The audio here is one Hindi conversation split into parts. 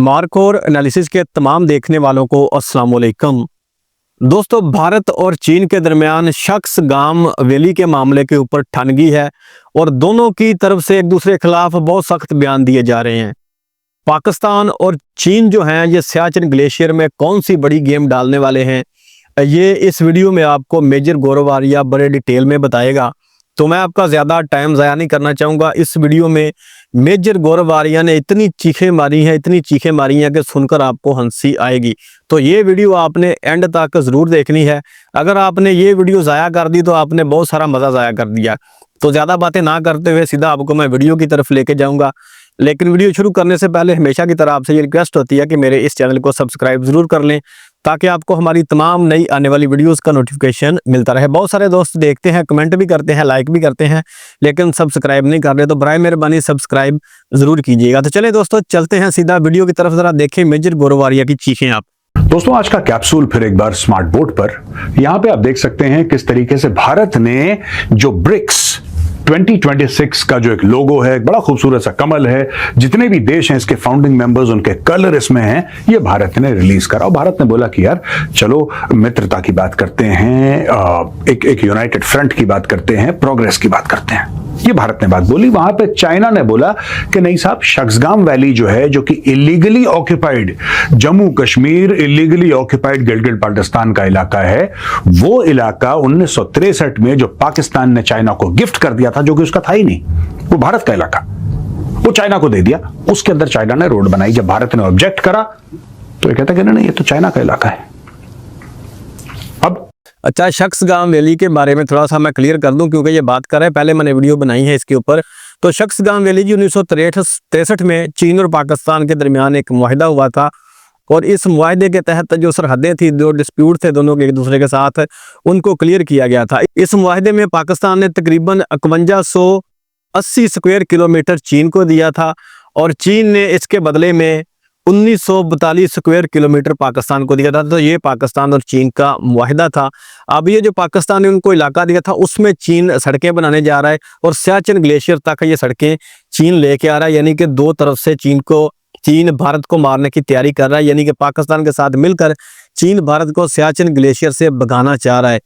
मार्कोर एनालिसिस के तमाम देखने वालों को अस्सलाम वालेकुम। दोस्तों, भारत और चीन के दरमियान शक्सगाम वैली के मामले के ऊपर ठनगी है और दोनों की तरफ से एक दूसरे के खिलाफ बहुत सख्त बयान दिए जा रहे हैं। पाकिस्तान और चीन जो हैं ये सियाचिन ग्लेशियर में कौन सी बड़ी गेम डालने वाले हैं, ये इस वीडियो में आपको मेजर गौरव आर्या बड़े डिटेल में बताएगा। तो मैं आपका ज़्यादा टाइम ज़ाया नहीं करना चाहूँगा। इस वीडियो में मेजर गौरव आर्या ने इतनी चीखें मारी हैं कि सुनकर आपको हंसी आएगी। तो ये वीडियो आपने एंड तक ज़रूर देखनी है। अगर आपने ये वीडियो ज़ाया कर दी तो आपने बहुत सारा मज़ा ज़ाया कर दिया। तो ज़्यादा बातें ना करते हुए सीधा आपको मैं वीडियो की तरफ लेके जाऊँगा। लेकिन वीडियो शुरू करने से पहले हमेशा की तरह आपसे ये रिक्वेस्ट होती है कि मेरे इस चैनल को सब्सक्राइब ज़रूर कर लें ताकि आपको हमारी तमाम नई आने वाली वीडियोस का नोटिफिकेशन मिलता रहे। बहुत सारे दोस्त देखते हैं, कमेंट भी करते हैं, लाइक भी करते हैं, लेकिन सब्सक्राइब नहीं कर रहे, तो बराए मेहरबानी सब्सक्राइब ज़रूर कीजिएगा। तो चलें दोस्तों, चलते हैं सीधा वीडियो की तरफ। ज़रा देखें मेजर गौरव आर्या की चीखें आप। दोस्तों, आज का कैप्सूल फिर एक बार स्मार्ट बोर्ड पर। यहां पे आप देख सकते हैं किस तरीके से भारत ने जो ब्रिक्स 2026 का जो एक लोगो है, एक बड़ा खूबसूरत सा कमल है, जितने भी देश हैं इसके फाउंडिंग मेंबर्स, उनके कलर इसमें हैं, ये भारत ने रिलीज करा। और भारत ने बोला कि यार चलो मित्रता की बात करते हैं, एक यूनाइटेड फ्रंट की बात करते हैं, प्रोग्रेस की बात करते हैं। ये भारत ने बात बोली। वहां पे चाइना ने बोला कि नहीं साहब, शक्सगाम वैली जो है, जो कि illegally occupied Jammu Kashmir, illegally occupied Gilgit Baltistan का इलाका है, वो इलाका 1963 में जो पाकिस्तान ने चाइना को गिफ्ट कर दिया था, जो कि उसका था ही नहीं, वो भारत का इलाका, वो चाइना को दे दिया। उसके अंदर चाइना ने रोड बनाई। जब भारत ने ऑब्जेक्ट करा तो ये कहता कि नहीं, ये तो चाइना का इलाका है। अब अच्छा, शक्सगाम वैली के बारे में थोड़ा सा मैं क्लियर कर दूं, क्योंकि ये बात कर रहे हैं, पहले मैंने वीडियो बनाई है इसके ऊपर। तो शक्सगाम वैली जी 1963 में चीन और पाकिस्तान के दरमियान एक मुआहिदा हुआ था और इस मुआहिदे के तहत जो सरहदें थी, जो डिस्प्यूट थे दोनों के एक दूसरे के साथ, उनको क्लियर किया गया था। इस मुआहिदे में पाकिस्तान ने तकरीबन 5180 स्क्वायर किलोमीटर चीन को दिया था और चीन ने इसके बदले में 1942 स्क्वायर किलोमीटर पाकिस्तान को दिया था। तो ये पाकिस्तान और चीन का मुआहिदा था। अब ये जो पाकिस्तान ने उनको इलाका दिया था, उसमें चीन सड़कें बनाने जा रहा है और सियाचिन ग्लेशियर तक ये सड़कें चीन लेके आ रहा है। यानी कि दो तरफ से चीन भारत को मारने की तैयारी कर रहा है। यानी कि पाकिस्तान के साथ मिलकर चीन भारत को सियाचिन ग्लेशियर से भगाना चाह रहा है।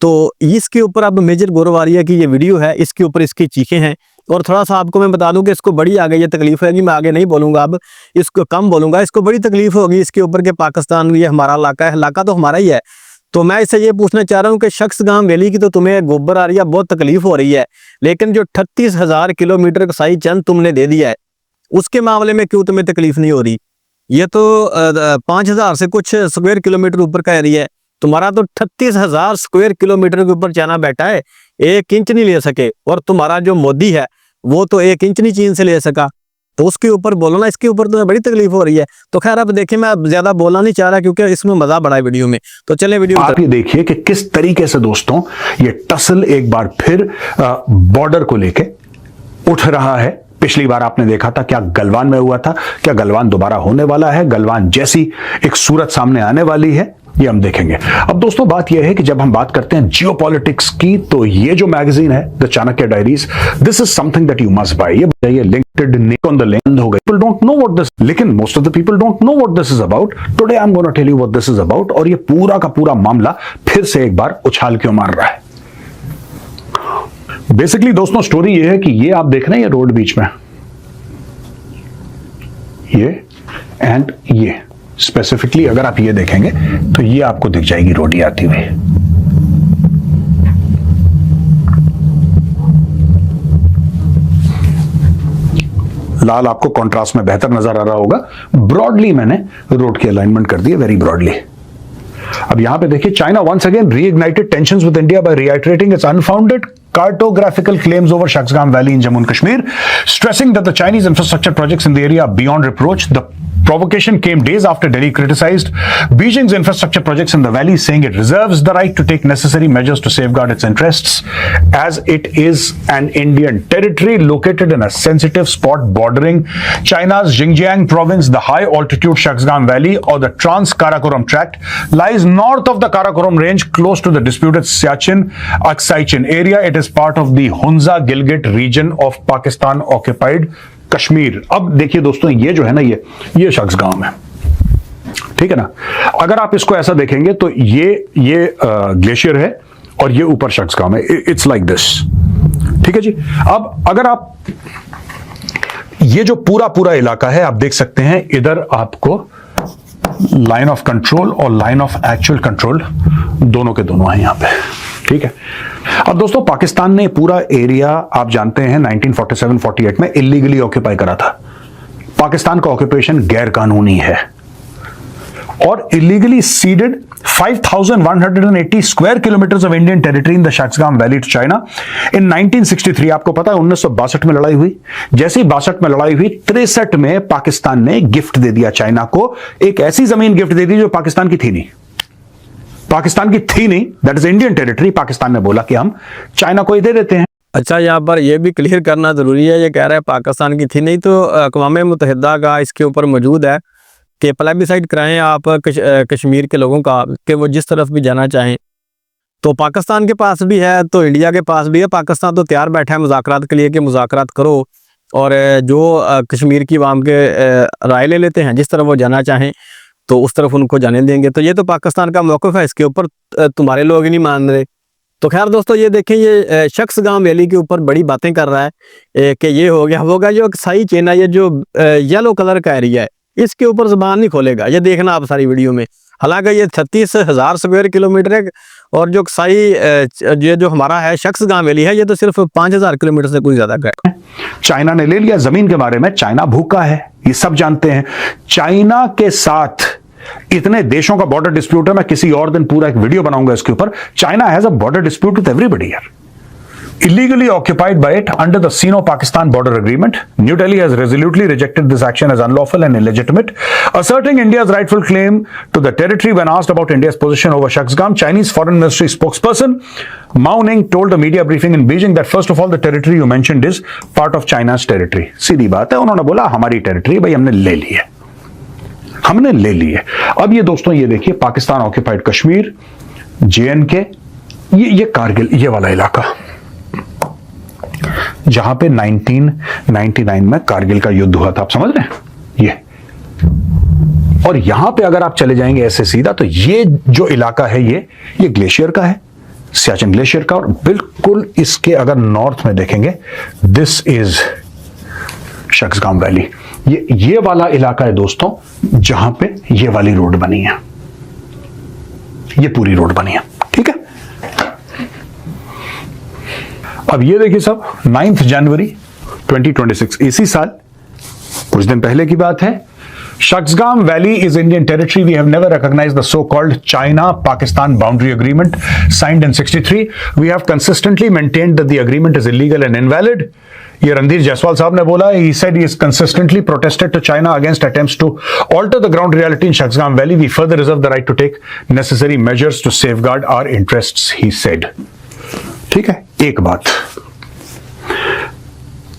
तो इसके ऊपर अब मेजर गौरव आर्या की ये वीडियो है, इसके ऊपर इसकी चीखें हैं। और थोड़ा सा आपको मैं बता दूं कि इसको बड़ी आगे ये तकलीफ है, मैं आगे नहीं बोलूंगा, अब इसको कम बोलूंगा। इसको बड़ी तकलीफ होगी इसके ऊपर कि पाकिस्तान ये हमारा इलाका है, इलाका तो हमारा ही है। तो मैं इससे ये पूछना चाह रहा हूँ कि शक्सगाम वैली की तो तुम्हें गोबर आ रही है, बहुत तकलीफ हो रही है, लेकिन जो 38,000 किलोमीटर का साई चंद तुमने दे दिया है, उसके मामले में क्यों तुम्हें तकलीफ नहीं हो रही? ये तो 5,000 से कुछ स्क्वायर किलोमीटर ऊपर का एरिया है। तुम्हारा तो 38,000 स्क्वायर किलोमीटर के ऊपर चाइना बैठा है, 1 इंच नहीं ले सके। और तुम्हारा जो मोदी है वो तो 1 इंच नहीं चीन से ले सका, तो उसके ऊपर बोलो ना, इसके ऊपर तो बड़ी तकलीफ हो रही है। तो खैर अब देखिए, मैं ज्यादा बोलना नहीं चाह रहा क्योंकि इसमें मजा बड़ा है वीडियो में। तो चले वीडियो आप ये देखिए कि किस तरीके से दोस्तों ये टसल एक बार फिर बॉर्डर को लेके उठ रहा है। पिछली बार आपने देखा था क्या गलवान में हुआ था, क्या गलवान दोबारा होने वाला है, गलवान जैसी एक सूरत सामने आने वाली है, ये हम देखेंगे। अब दोस्तों बात यह है कि जब हम बात करते हैं जियोपॉलिटिक्स की, तो ये जो मैगजीन है the Chanakya diaries, this is something that you must buy. ये linked nick on the land हो गई। People don't know what this, लेकिन most of the people don't know what this is about. Today I am gonna tell you what this is about. और ये पूरा का पूरा मामला फिर से एक बार उछाल क्यों मार रहा है। बेसिकली दोस्तों स्टोरी ये है कि ये आप देख रहे हैं ये रोड बीच में, ये एंड ये स्पेसिफिकली अगर आप ये देखेंगे तो ये आपको दिख जाएगी रोड आती हुई। लाल आपको कॉन्ट्रास्ट में बेहतर नजर आ रहा होगा। ब्रॉडली मैंने रोड की अलाइनमेंट कर दी है, वेरी ब्रॉडली। अब यहां पे देखिए, China once again reignited tensions with India by reiterating its unfounded cartographical claims over Shakzgam Valley in Jammu and Kashmir, stressing that the Chinese infrastructure projects in the area are beyond reproach. The provocation came days after Delhi criticized Beijing's infrastructure projects in the valley, saying it reserves the right to take necessary measures to safeguard its interests, as it is an Indian territory located in a sensitive spot bordering China's Xinjiang province. The high-altitude Shakzgam Valley, or the Trans-Karakoram Tract, lies north of the Karakoram Range, close to the disputed Siachen area. It is part of the Hunza Gilgit region of Pakistan-occupied Kashmir. अब देखिए दोस्तों, ये जो है ना, ये शख्सगांव है, ठीक है ना। अगर आप इसको ऐसा देखेंगे तो ये ग्लेशियर है और ये ऊपर शख्सगांव है। इट्स लाइक दिस, ठीक है जी। अब अगर आप ये जो पूरा इलाका है, आप देख सकते हैं इधर आपको लाइन ऑफ कंट्रोल और लाइन ऑफ एक्चुअल कंट्रोल दोनों के दोनों हैं यहां पे, ठीक है। अब दोस्तों, पाकिस्तान ने पूरा एरिया आप जानते हैं 1947-48 में इलीगली ऑक्यूपाई करा था। पाकिस्तान का ऑक्यूपेशन गैर कानूनी है और illegally ceded 5,180 square kilometers of Indian territory in the Shaksgam Valley to China in 1963। आपको पता है 1962 में लड़ाई हुई। जैसे ही 62 में लड़ाई हुई, 63 में पाकिस्तान ने गिफ्ट दे दिया चाइना को, एक ऐसी जमीन गिफ्ट दे दी जो पाकिस्तान की थी नहीं, that is Indian territory. Pakistan ने बोला कि हम चाइना को ही दे देते हैं। अच्छा, यहाँ पर यह भी क्लियर करना जरूरी है, ये कह रहा है पाकिस्तान की थी नहीं, तो अक़वाम मुत्तहिदा का इसके ऊपर मौजूद है कि प्लेबिसाइड कराएं आप कश्मीर के लोगों का कि वो जिस तरफ भी जाना चाहें। तो पाकिस्तान के पास भी है, तो इंडिया के पास भी है। पाकिस्तान तो तैयार बैठा है मुज़ाकरात के लिए कि मुज़ाकरात करो, और जो कश्मीर की आवाम के राय ले लेते हैं, जिस तरफ वो जाना चाहें तो उस तरफ उनको जाने देंगे। तो ये तो पाकिस्तान का मौक़िफ़ है, इसके ऊपर तुम्हारे लोग ही नहीं मान रहे। तो खैर दोस्तों, ये देखें, ये शख्सगाम वैली के ऊपर बड़ी बातें कर रहा है कि ये हो गया होगा। जो अक्साई चेन है, ये जो येलो कलर का एरिया है, इसके ऊपर ज़बान नहीं खोलेगा। ये देखना आप सारी वीडियो में। हालांकि ये 36,000 स्क्वायर किलोमीटर है, और जो अक्साई ये जो हमारा है शख्सगाम वैली है, ये तो सिर्फ 5,000 किलोमीटर से कुछ ज़्यादा है। चाइना ने ले लिया जमीन के बारे में। चाइना भूखा है, ये सब जानते हैं। चाइना के साथ इतने देशों का बॉर्डर डिस्प्यूट है, मैं किसी और दिन पूरा एक वीडियो बनाऊंगा इसके ऊपर। China has a border dispute with everybody यार, illegally occupied by it under the Sino-Pakistan border agreement. New Delhi has resolutely rejected this action as unlawful and illegitimate, asserting India's rightful claim to the territory. When asked about India's position over Shaksgam, Chinese Foreign Ministry spokesperson Mao Ning told a media briefing in Beijing that first of all the territory you mentioned is part of China's territory. सीधी बात है, उन्होंने बोला हमारी टेरिटरी भाई हमने ले ली है, हमने ले ली है। अब ये दोस्तों, ये देखिए पाकिस्तान ऑक्यूपाइड कश्मीर, JNK, ये कारगिल, ये वाला इलाका जहां पे 1999 में कारगिल का युद्ध हुआ था, आप समझ रहे हैं ये। और यहां पे अगर आप चले जाएंगे ऐसे सीधा, तो ये जो इलाका है ये ग्लेशियर का है, सियाचिन ग्लेशियर का। और बिल्कुल इसके अगर नॉर्थ में देखेंगे, दिस इज शख्सगाम वैली। ये वाला इलाका है दोस्तों, जहां पे ये वाली रोड बनी है, ये पूरी रोड बनी है, ठीक है। अब ये देखिए सब, 9 जनवरी 2026, इसी साल, कुछ दिन पहले की बात है। Shaksgam Valley is Indian territory. We have never recognized the so-called China-Pakistan boundary agreement signed in 63. We have consistently maintained that the agreement is illegal and invalid. ये रणधीर जायसवाल साहब ने बोला। He said he has consistently protested to China against attempts to alter the ground reality in Shaksgam Valley. We further reserve the right to take necessary measures to safeguard our interests, he said. ठीक है, एक बात,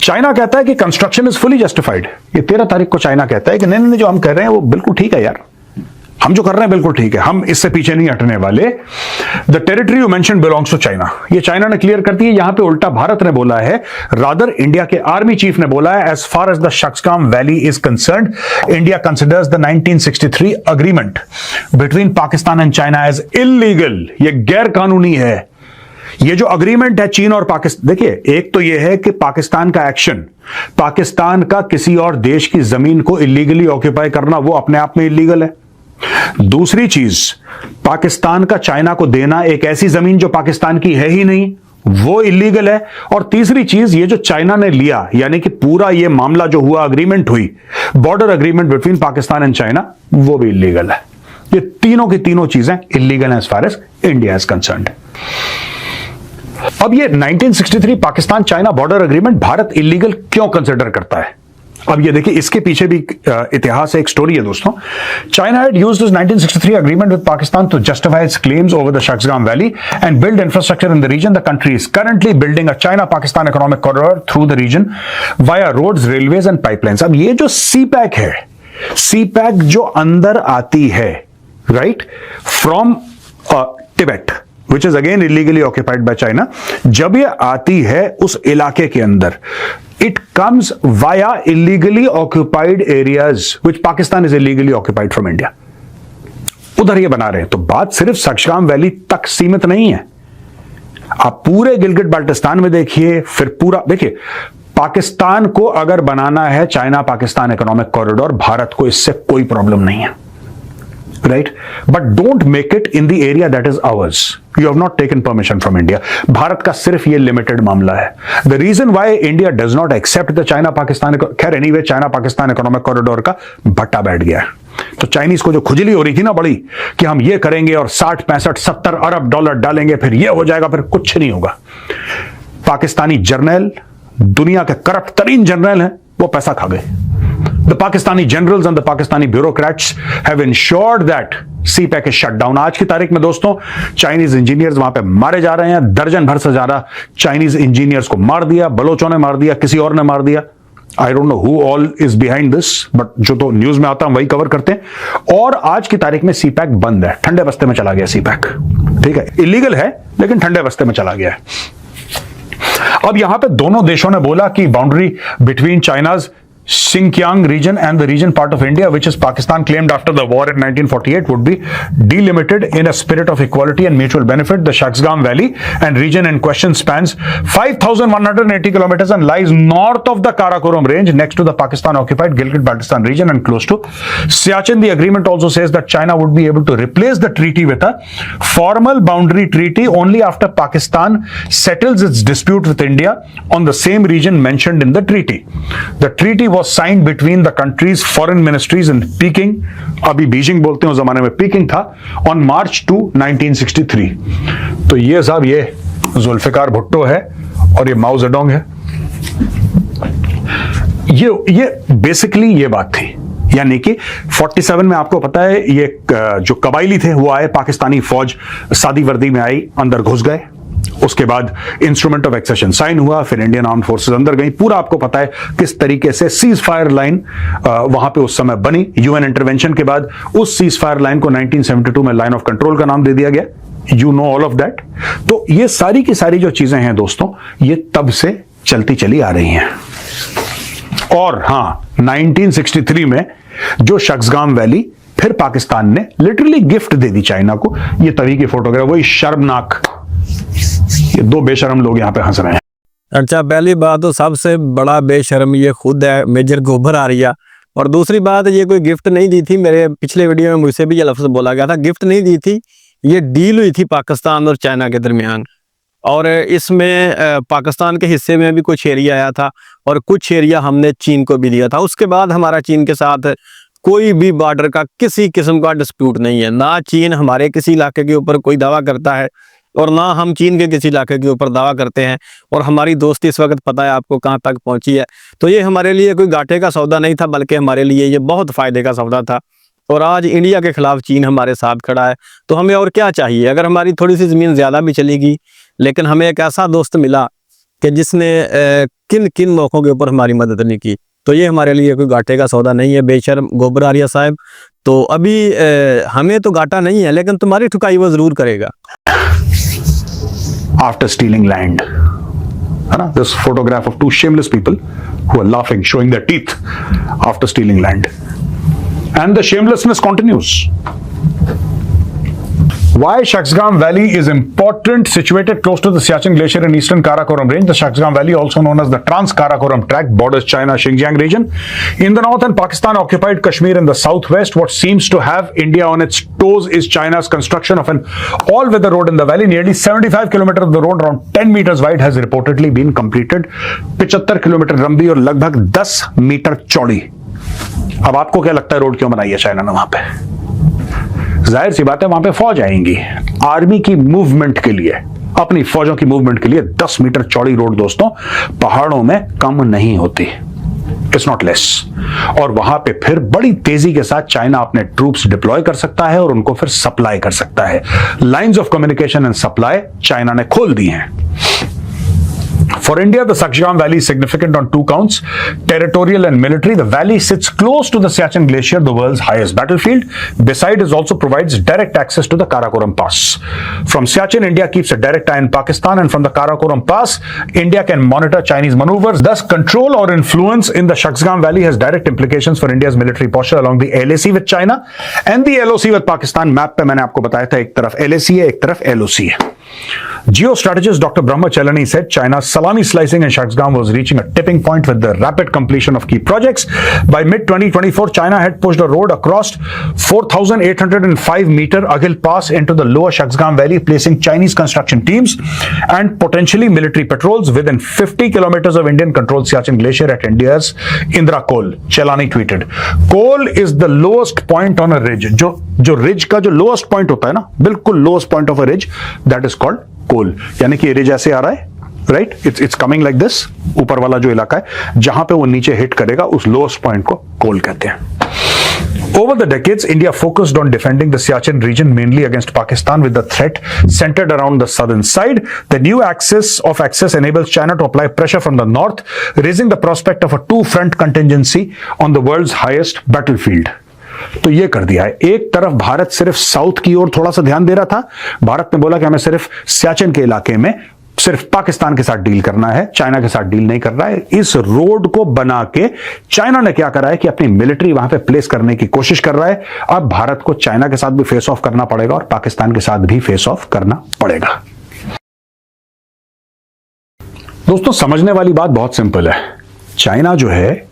चाइना कहता है कि कंस्ट्रक्शन इज फुली जस्टिफाइड। ये 13 तारीख को चाइना कहता है कि नहीं नहीं, जो हम कर रहे हैं वो बिल्कुल ठीक है यार, हम जो कर रहे हैं बिल्कुल ठीक है, हम इससे पीछे नहीं हटने वाले। The territory you mention belongs to China, ये चाइना ने क्लियर कर दी है। यहां पे उल्टा भारत ने बोला है, रादर इंडिया के आर्मी चीफ ने बोला है, as far as the Shaksgam valley is concerned, India considers the 1963 agreement between Pakistan and China as illegal. ये गैर कानूनी है। ये जो अग्रीमेंट है चीन और पाकिस्तान, देखिए एक तो ये है कि पाकिस्तान का एक्शन, पाकिस्तान का किसी और देश की जमीन को इलीगली ऑक्यूपाई करना, वो अपने आप में इलीगल है। दूसरी चीज, पाकिस्तान का चाइना को देना एक ऐसी जमीन जो पाकिस्तान की है ही नहीं, वो इलीगल है। और तीसरी चीज, ये जो चाइना ने लिया, यानी कि पूरा ये मामला जो हुआ, अग्रीमेंट हुई, border agreement between Pakistan and China, वो भी इलीगल है। ये तीनों की तीनों चीजें इलीगल हैं as far as India is concerned. अब ये 1963 Pakistan China border agreement Bharat illegal क्यों कंसिडर करता है? अब ये देखिए, इसके पीछे भी इतिहास है, एक स्टोरी है दोस्तों। China had used this 1963 agreement with Pakistan to justify its claims over the Shaksgam Valley and build infrastructure in the region. The country is currently building a China-Pakistan economic corridor through the region via roads, railways and pipelines. अब ये जो CPEC है, CPEC जो अंदर आती है, right, from Tibet, which is again illegally occupied by China, जब ये आती है उस इलाके के अंदर, it comes via illegally occupied areas which Pakistan is illegally occupied from India. उधर ये बना रहे हैं। तो बात सिर्फ सक्शगाम वैली तक सीमित नहीं है, आप पूरे गिलगिट बाल्टिस्तान में देखिए, फिर पूरा देखिए। पाकिस्तान को अगर बनाना है China Pakistan economic corridor, Bharat को इससे कोई प्रॉब्लम नहीं है, right? But don't make it in the area that is ours. You have not taken permission from India. Bharat का सिर्फ ये लिमिटेड मामला है। The reason why India does not accept the China Pakistan, खैर anyway China Pakistan economic corridor का भट्टा बैठ गया है। तो चाइनीज को जो खुजली हो रही थी ना बड़ी कि हम ये करेंगे और 60, 65, 70 अरब डॉलर डालेंगे, फिर ये हो जाएगा, फिर कुछ नहीं होगा। पाकिस्तानी जर्नल, दुनिया के करप्ट तरीन जनरल हैं, वो पैसा खा गए। The Pakistani generals and the Pakistani bureaucrats have ensured that CPEC is shut down. आज की तारीख में दोस्तों चाइनीज इंजीनियर्स वहां पे मारे जा रहे हैं, दर्जन भर से ज्यादा चाइनीज इंजीनियर्स को मार दिया, बलोचों ने मार दिया, किसी और ने मार दिया। I don't know who all is behind this, but जो तो न्यूज में आता है वही कवर करते हैं। और आज की तारीख में CPEC बंद है, ठंडे बस्ते में चला गया CPEC, ठीक है? इलीगल है लेकिन ठंडे बस्ते में चला गया है। अब यहां पे दोनों देशों ने बोला कि boundary between China's Xinjiang region and the region part of India, which is Pakistan claimed after the war in 1948, would be delimited in a spirit of equality and mutual benefit. The Shaksgam Valley and region in question spans 5,180 kilometers and lies north of the Karakoram range, next to the Pakistan-occupied Gilgit-Baltistan region and close to Siachen. The agreement also says that China would be able to replace the treaty with a formal boundary treaty only after Pakistan settles its dispute with India on the same region mentioned in the treaty. The treaty was signed between the country's foreign ministries in Peking, अभी बीजिंग बोलते हैं, उस जमाने में पीकिंग था, on March 2, 1963. तो ये साहब ये जुल्फिकार भुट्टो है और ये माओ जेडोंग है। ये बेसिकली ये बात थी, यानी कि 47 में आपको पता है ये जो कबाइली थे वो आए, पाकिस्तानी फौज सादी वर्दी में आई, अंदर घुस गए, उसके बाद इंस्ट्रूमेंट ऑफ एक्सेशन साइन हुआ, फिर इंडियन आर्म्ड फोर्सेस अंदर गई। पूरा आपको पता है किस तरीके से सीज फायर लाइन वहां पे उस समय बनी। यूएन इंटरवेंशन के बाद उस सीज फायर लाइन को 1972 में लाइन ऑफ कंट्रोल का नाम दे दिया गया। You know all of that. तो ये सारी की सारी जो चीजें हैं दोस्तों, ये तब से चलती चली आ रही हैं। और हाँ, 1963 में जो शक्सगाम वैली फिर पाकिस्तान ने लिटरली गिफ्ट दे दी चाइना को। ये तभी की फोटोग्राफ, वही शर्मनाक, ये दो बेशरम लोग यहां पे हंस रहे हैं। अच्छा, पहली बात तो सबसे बड़ा बेशरम ये खुद है, मेजर गोबर आरिया। और दूसरी बात, ये कोई गिफ्ट नहीं दी थी। मेरे पिछले वीडियो में मुझसे भी ये लफ्ज बोला गया था, गिफ्ट नहीं दी थी, ये डील हुई थी पाकिस्तान और चाइना के दरमियान। और इसमें पाकिस्तान के हिस्से में भी कुछ एरिया आया था और कुछ एरिया हमने चीन को भी दिया था। उसके बाद हमारा चीन के साथ कोई भी बॉर्डर का किसी किस्म का डिस्प्यूट नहीं है। ना चीन हमारे किसी इलाके के ऊपर कोई दावा करता है और ना हम चीन के किसी इलाके के ऊपर दावा करते हैं। और हमारी दोस्ती इस वक्त पता है आपको कहाँ तक पहुंची है। तो ये हमारे लिए कोई घाटे का सौदा नहीं था, बल्कि हमारे लिए ये बहुत फ़ायदे का सौदा था। और आज इंडिया के खिलाफ चीन हमारे साथ खड़ा है, तो हमें और क्या चाहिए। अगर हमारी थोड़ी सी ज़मीन ज़्यादा भी चलेगी, लेकिन हमें एक ऐसा दोस्त मिला कि जिसने किन किन मौक़ों के ऊपर हमारी मदद नहीं की, तो ये हमारे लिए कोई घाटे का सौदा नहीं है। बेशर्म गोबर आरिया साहब, तो अभी हमें तो घाटा नहीं है, लेकिन तुम्हारी ठुकाई वो ज़रूर करेगा। After stealing land, this photograph of two shameless people who are laughing, showing their teeth after stealing land, and the shamelessness continues. Why Shaksgam Valley is important, situated close to the Siachen Glacier in eastern Karakoram range. The Shaksgam Valley, also known as the Trans-Karakoram Tract, borders China Xinjiang region in the north and Pakistan-occupied Kashmir in the southwest. What seems to have India on its toes is China's construction of an all-weather road in the valley. Nearly 75 kilometers of the road, around 10 meters wide, has reportedly been completed. 75 kilometre लंबी और लगभग 10 मीटर चौड़ी। अब आपको क्या लगता है रोड क्यों बनाई है चाइना ने वहां पे? जाहिर सी बात है, वहां पे फौज आएंगी आर्मी की मूवमेंट के लिए, अपनी फौजों की मूवमेंट के लिए। 10 मीटर चौड़ी रोड दोस्तों पहाड़ों में कम नहीं होती, इट्स नॉट लेस। और वहां पे फिर बड़ी तेजी के साथ चाइना अपने ट्रूप्स डिप्लॉय कर सकता है और उनको फिर सप्लाई कर सकता है। Lines of communication and supply China ने खोल दी हैं। For India, the Sakshigam Valley is significant on two counts: territorial and military. The valley sits close to the Siachen Glacier, the world's highest battlefield. Besides, it also provides direct access to the Karakoram Pass. From Siachen, India keeps a direct eye on Pakistan, and from the Karakoram Pass, India can monitor Chinese maneuvers. Thus, control or influence in the Shaksgam Valley has direct implications for India's military posture along the LAC with China and the LOC with Pakistan. Map पे मैंने आपको बताया था, एक तरफ LAC है, एक तरफ LOC है. Geostrategist Dr. Brahmachalani said China's salami slicing in Shaksgam was reaching a tipping point with the rapid completion of key projects. By mid-2024, China had pushed a road across 4,805-meter Aghil Pass into the lower Shaksgam Valley, placing Chinese construction teams and potentially military patrols within 50 kilometers of Indian-controlled Siachen Glacier at India's Indra Col. Chalani tweeted, "Col is the lowest point on a ridge." जो ridge का जो lowest point होता है ना, बिल्कुल lowest point of a ridge, that is called कोल. यानी कि ridge ऐसे आ रहा है, right, it's coming like this. ऊपर वाला जो इलाका है जहां पे वो नीचे हिट करेगा, उस लोएस्ट पॉइंट को कोल कहते हैं. Over the decades, India focused on defending the Siachen region mainly against Pakistan, with the threat centered around the southern side. The new axis enables China to apply pressure from the north, raising the prospect of a two-front contingency on the world's highest battlefield. तो ये कर दिया है. एक तरफ भारत सिर्फ साउथ की ओर थोड़ा सा ध्यान दे रहा था. भारत ने बोला कि हमें सिर्फ सियाचिन के इलाके में सिर्फ पाकिस्तान के साथ डील करना है, चाइना के साथ डील नहीं कर रहा है. इस रोड को बना के चाइना ने क्या करा है कि अपनी मिलिट्री वहां पे प्लेस करने की कोशिश कर रहा है. अब भारत को चाइना के साथ भी फेस ऑफ करना पड़ेगा और पाकिस्तान के साथ भी फेस ऑफ करना पड़ेगा. दोस्तों, समझने वाली बात बहुत सिंपल है. चाइना जो है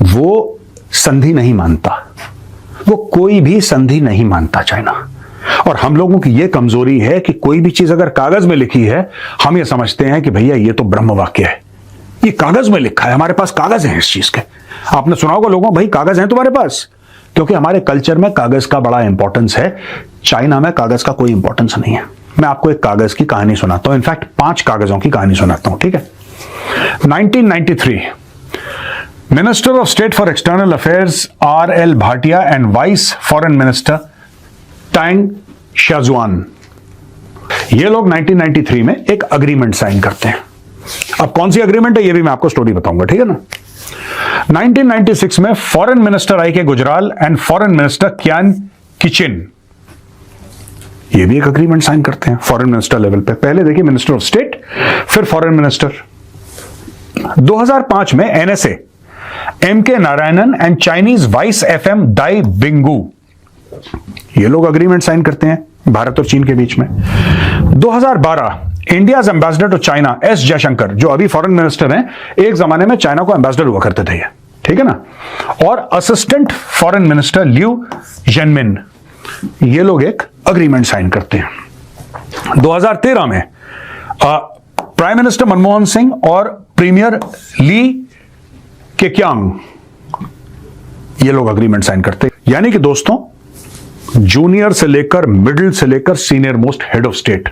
वो संधि नहीं मानता, वो कोई भी संधि नहीं मानता चाइना. और हम लोगों की यह कमजोरी है कि कोई भी चीज अगर कागज में लिखी है, हम ये समझते हैं कि भैया ये तो ब्रह्म वाक्य है, ये कागज में लिखा है, हमारे पास कागज है इस चीज के. आपने सुना होगा लोगों, भाई कागज है तुम्हारे पास, क्योंकि हमारे कल्चर में कागज का बड़ा इंपॉर्टेंस है. चाइना में कागज का कोई इंपॉर्टेंस नहीं है. मैं आपको एक कागज की कहानी सुनाता हूं, इनफैक्ट 5 कागजों की कहानी सुनाता हूं, ठीक है. 1993, Minister of State for External Affairs R.L. Bhatia and Vice Foreign Minister Tang Xiaozuan, ये लोग 1993 में एक अग्रीमेंट साइन करते हैं. अब कौन सी अग्रीमेंट है ये भी मैं आपको स्टोरी बताऊंगा, ठीक है ना. 1996 में फॉरेन मिनिस्टर आई के Gujral and foreign minister can kitchen, ये भी एक अग्रीमेंट साइन करते हैं फॉरेन मिनिस्टर लेवल पे. पहले देखिए मिनिस्टर ऑफ स्टेट, फिर फॉरेन मिनिस्टर. 2005 में NSA, M.K. Narayanan and Chinese vice FM दाई बिंगू, ये लोग अग्रीमेंट साइन करते हैं भारत और चीन के बीच में. 2012, India's ambassador to China S. Jaishankar, जो अभी फॉरेन मिनिस्टर हैं, एक जमाने में चाइना को एम्बेसडर हुआ करते थे, ठीक है ना. और असिस्टेंट फॉरेन मिनिस्टर लिu जेनमिन, ये लोग एक अग्रीमेंट साइन करते हैं. 2013 में प्राइम मिनिस्टर मनमोहन सिंह और प्रीमियर ली केक्यांग, ये लोग अग्रीमेंट साइन करते हैं. यानी कि दोस्तों, जूनियर से लेकर मिडिल से लेकर senior most head of state,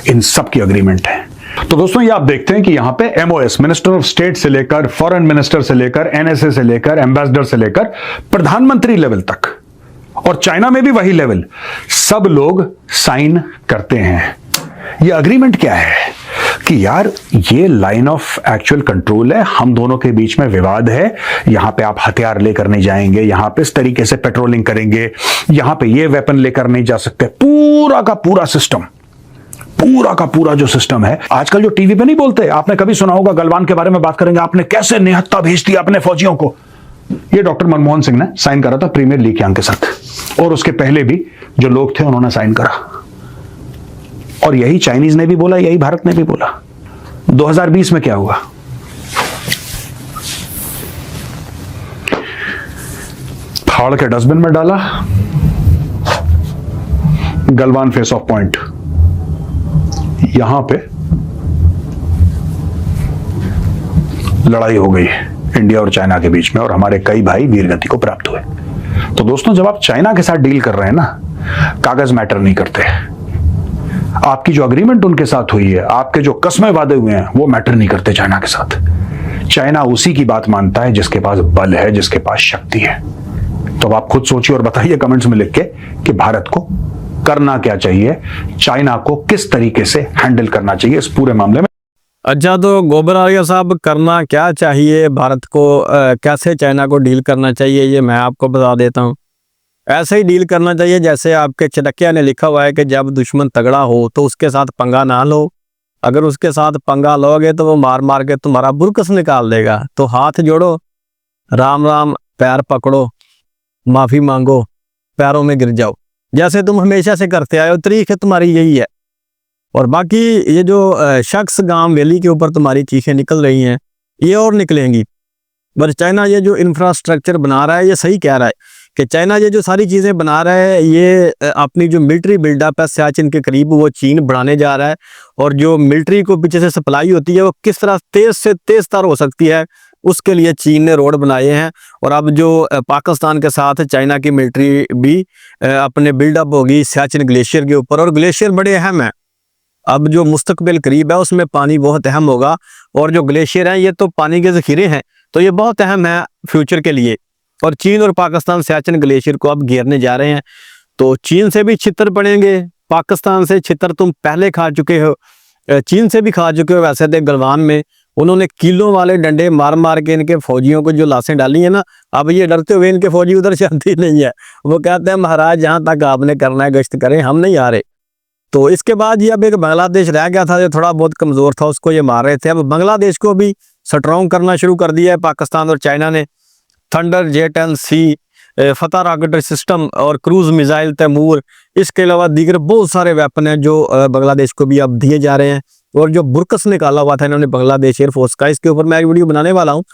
इन सब की अग्रीमेंट है. तो दोस्तों, ये आप देखते हैं कि यहां पे MOS, मिनिस्टर ऑफ स्टेट से लेकर फॉरेन मिनिस्टर से लेकर NSA से लेकर एम्बेसडर से लेकर प्रधानमंत्री लेवल तक, और चाइना में भी वही लेवल, सब लोग साइन करते हैं. ये अग्रीमेंट क्या है कि यार ये लाइन ऑफ एक्चुअल कंट्रोल है, हम दोनों के बीच में विवाद है, यहां पे आप हथियार लेकर नहीं जाएंगे, यहां पे इस तरीके से पेट्रोलिंग करेंगे, यहां पे ये वेपन लेकर नहीं जा सकते. पूरा का पूरा सिस्टम, पूरा का पूरा जो सिस्टम है. आजकल जो टीवी पे नहीं बोलते, आपने कभी सुना होगा, गलवान के बारे में बात करेंगे, आपने कैसे निहत्था भेज दिया अपने फौजियों को. ये डॉक्टर मनमोहन सिंह ने साइन करा था प्रीमियर ली केक्यांग के साथ, और उसके पहले भी जो लोग थे उन्होंने साइन करा. और यही चाइनीज ने भी बोला, यही भारत ने भी बोला. 2020 में क्या हुआ? फाड़ के डस्टबिन में डाला, गलवान फेस ऑफ पॉइंट, यहां पे लड़ाई हो गई इंडिया और चाइना के बीच में, और हमारे कई भाई वीरगति को प्राप्त हुए. तो दोस्तों, जब आप चाइना के साथ डील कर रहे हैं ना, कागज मैटर नहीं करते. आपकी जो अग्रीमेंट उनके साथ हुई है, आपके जो कस्में वादे हुए हैं, वो मैटर नहीं करते चाइना के साथ. चाइना उसी की बात मानता है जिसके पास बल है, जिसके पास शक्ति है. तो अब आप खुद सोचिए और बताइए कमेंट्स में लिख के कि भारत को करना क्या चाहिए, चाइना को किस तरीके से हैंडल करना चाहिए इस पूरे मामले में. अच्छा, तो गोबर आलिया साहब, करना क्या चाहिए भारत को, कैसे चाइना को डील करना चाहिए, ये मैं आपको बता देता हूँ। ऐसे ही डील करना चाहिए जैसे आपके चाणक्य ने लिखा हुआ है कि जब दुश्मन तगड़ा हो तो उसके साथ पंगा ना लो। अगर उसके साथ पंगा लोगे तो वो मार मार के तुम्हारा बुरकस निकाल देगा। तो हाथ जोड़ो, राम राम, पैर पकड़ो, माफी मांगो, पैरों में गिर जाओ, जैसे तुम हमेशा से करते आए हो। तरीक है तुम्हारी यही है। और बाकी ये जो शख्स गांव वैली के ऊपर तुम्हारी चीखें निकल रही हैं, ये और निकलेंगी। पर चाइना ये जो इंफ्रास्ट्रक्चर बना रहा है, ये सही कह रहा है कि चाइना ये जो सारी चीज़ें बना रहा है, ये अपनी जो मिलिट्री बिल्डअप है सियाचिन के करीब, वो चीन बढ़ाने जा रहा है। और जो मिलिट्री को पीछे से सप्लाई होती है, वो किस तरह तेज़ से तेज़ तर हो सकती है, उसके लिए चीन ने रोड बनाए हैं। और अब जो पाकिस्तान के साथ चाइना की मिलिट्री भी अपने बिल्डअप होगी सियाचिन ग्लेशियर के ऊपर। और ग्लेशियर बड़े अहम हैं। अब जो मुस्तकबिल करीब है उसमें पानी बहुत अहम होगा। और जो ग्लेशियर हैं, ये तो पानी के ज़ख़ीरे हैं, तो ये बहुत अहम है फ्यूचर के लिए। और चीन और पाकिस्तान सियाचिन ग्लेशियर को अब घेरने जा रहे हैं। तो चीन से भी छितर पड़ेंगे, पाकिस्तान से छितर तुम पहले खा चुके हो, चीन से भी खा चुके हो। वैसे तो गलवान में उन्होंने किलो वाले डंडे मार मार के इनके फौजियों को जो लाशें डाली हैं ना, अब ये डरते हुए इनके फौजी उधर चलती नहीं है। वो कहते हैं महाराज जहाँ तक आपने करना है गश्त करें, हम नहीं आ रहे। तो इसके बाद ये अब एक बांग्लादेश रह गया था जो थोड़ा बहुत कमज़ोर था, उसको ये मार रहे थे। अब बांग्लादेश को भी स्ट्रॉन्ग करना शुरू कर दिया है पाकिस्तान और चाइना ने। थंडर J-10C, फतह रॉकेट सिस्टम और क्रूज मिसाइल तैमूर, इसके अलावा दीगर बहुत सारे वेपन हैं जो बांग्लादेश को भी अब दिए जा रहे हैं। और जो बुरकस निकाला हुआ था इन्होंने बांग्लादेश एयरफोर्स का, इसके ऊपर मैं एक वीडियो बनाने वाला हूँ,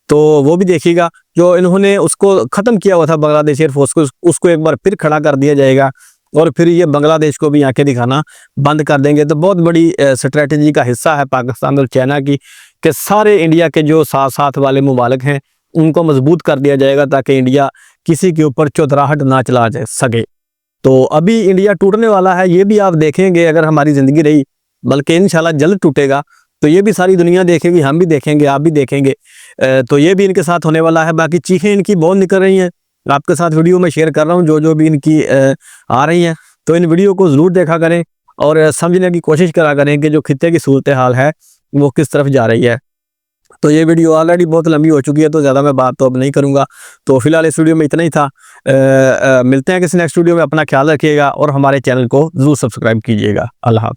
तो वो भी देखिएगा। जो इन्होंने उसको ख़त्म किया हुआ था बांग्लादेश एयरफोर्स को, उसको एक बार फिर खड़ा कर दिया जाएगा। और फिर ये बांग्लादेश को भी आंखें दिखाना बंद कर देंगे। तो बहुत बड़ी स्ट्रेटजी का हिस्सा है पाकिस्तान और चाइना की, कि सारे इंडिया के जो साथ साथ वाले मुमालिक हैं उनको मजबूत कर दिया जाएगा, ताकि इंडिया किसी के ऊपर चौधराहट ना चला जा सके। तो अभी इंडिया टूटने वाला है, ये भी आप देखेंगे अगर हमारी ज़िंदगी रही, बल्कि इंशाल्लाह जल्द टूटेगा। तो ये भी सारी दुनिया देखेगी, हम भी देखेंगे, आप भी देखेंगे। तो ये भी इनके साथ होने वाला है। बाकी चीखें इनकी बहुत निकल रही हैं, आपके साथ वीडियो में शेयर कर रहा हूँ जो भी इनकी आ रही हैं। तो इन वीडियो को ज़रूर देखा करें और समझने की कोशिश करा करें कि जो खित्ते की सूरत हाल है वो किस तरफ जा रही है। तो ये वीडियो ऑलरेडी बहुत लंबी हो चुकी है, तो ज़्यादा मैं बात तो अब नहीं करूँगा। तो फिलहाल इस वीडियो में इतना ही था। मिलते हैं किसी नेक्स्ट वीडियो में। अपना ख्याल रखिएगा और हमारे चैनल को ज़रूर सब्सक्राइब कीजिएगा। अल्लाह हाफ़िज़।